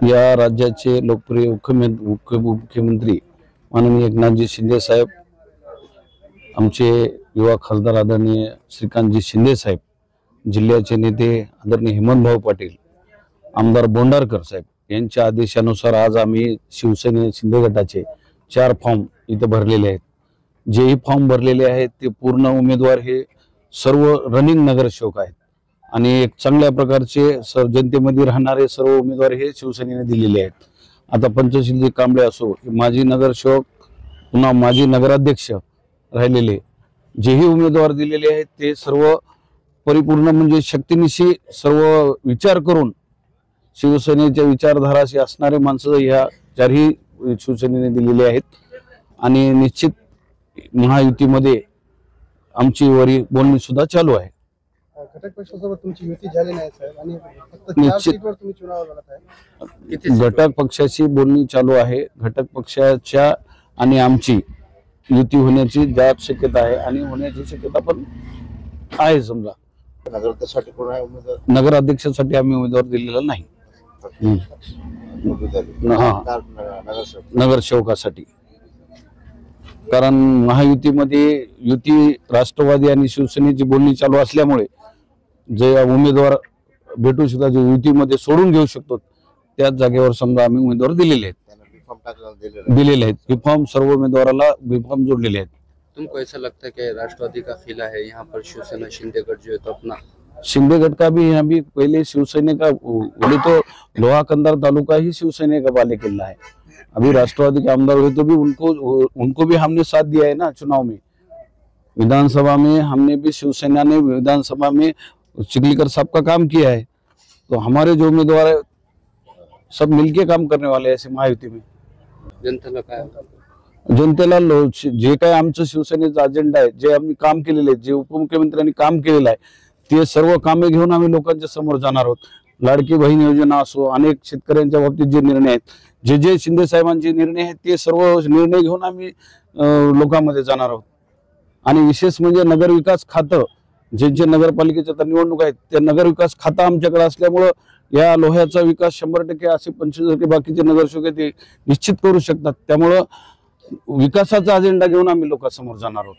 या राज्याचे लोकप्रिय मुख्यमंत्री माननीय एकनाथजी शिंदे साहेब, आमचे युवा खासदार आदरणीय श्रीकांतजी शिंदे साहेब, जिल्ह्याचे नेते आदरणीय हेमंतभाऊ पाटील, आमदार बोंडारकर साहेब यांच्या आदेशानुसार आज आम्ही शिवसेने शिंदे गटाचे 4 फॉर्म इथे भरलेले आहेत। जेही फॉर्म भरलेले आहेत ते पूर्ण उमेदवार हे सर्व रनिंग नगरसेवक आहेत आणि एक चांगल्या प्रकारचे जनतेमध्ये राहणारे सर्व उमेदवार हे शिवसेनेने दिलेले आहेत। आता पंचशीलजी कांबळे असो, माजी नगरसेवक पुन्हा माजी नगराध्यक्ष राहिलेले जेही उमेदवार दिलेले आहेत ते सर्व परिपूर्ण म्हणजे शक्तीनिशी सर्व विचार करून शिवसेनेच्या विचारधाराशी असणारे माणसं ह्या 4ही शिवसेनेने दिलेले आहेत आणि निश्चित महायुतीमध्ये आमची वरी बोलणी सुद्धा चालू आहे। घटक पक्षासोबत तुमची युती झाली नाही साहेब आणि फक्त 4 सीटवर तुम्ही चुनाव लढत आहे। घटक पक्षाशी बोलणी चालू आहे। घटक पक्षाच्या आणि आमची युती होण्याची जास्त शक्यता आहे आणि होण्याची शक्यता पण आहे। समजा नगराध्यक्षासाठी आम्ही उमेदवार दिलेला नाही, नगरसेवकासाठी, कारण महायुतीमध्ये युती राष्ट्रवादी आणि शिवसेनेची बोलणी चालू असल्यामुळे जे उमेदवार भेटू शकतात, जे युतीमध्ये सोडून घेऊ शकतो त्याच जागेवर समजा आम्ही उमेदवार दिलेले आहेत। फॉर्म सर्व उमेदवाराला फॉर्म जोडलेले आहेत। तुमको ऐसा लगता है कि राष्ट्रवादी का किला है यहाँ पर शिवसेना शिंदेगढ़ जो है तो अपना शिंदेगढ़ का भी यहाँ भी पहले शिवसेने का बोले तो लोहा कंधार तालुका ही शिवसेने का बाले किला है। अभी राष्ट्रवादी के आमदार हुए तो भी उनको भी हमने साथ दिया है ना। चुनाव में विधानसभा में हमने भी शिवसेना ने विधानसभा में चिखलीकर साहब का काम किया है, तो हमारे जो उम्मीदवार है सब मिलके काम करने वाले ऐसे महायुती में। जनतेला काय जनतेला जे काय आमचं शिवसेनेचा अजेंडा आहे, जे आम्ही काम केलेले आहे, जे उपमुख्यमंत्र्यांनी काम केलेलं आहे ते सर्व कामे घेऊन आम्ही लोकांच्या समोर जाणार आहोत। लाडकी बहीण योजना असो, अनेक शेतकऱ्यांच्या बाबतीत जे निर्णय आहेत, जे शिंदे साहेबांचे निर्णय आहेत ते सर्व निर्णय घेऊन आम्ही लोकांमध्ये जाणार आहोत। आणि विशेष म्हणजे नगरविकास खातं, जे नगरपालिकेच्या तर निवडणूक आहेत ते नगरविकास खातं आमच्याकडे असल्यामुळे या लोह्याचा विकास 100% असे 25% बाकीचे नगरसेवक ते निश्चित करू शकतात। त्यामुळे विकासाचा अजेंडा घेऊन आम्ही लोकांसमोर जाणार आहोत।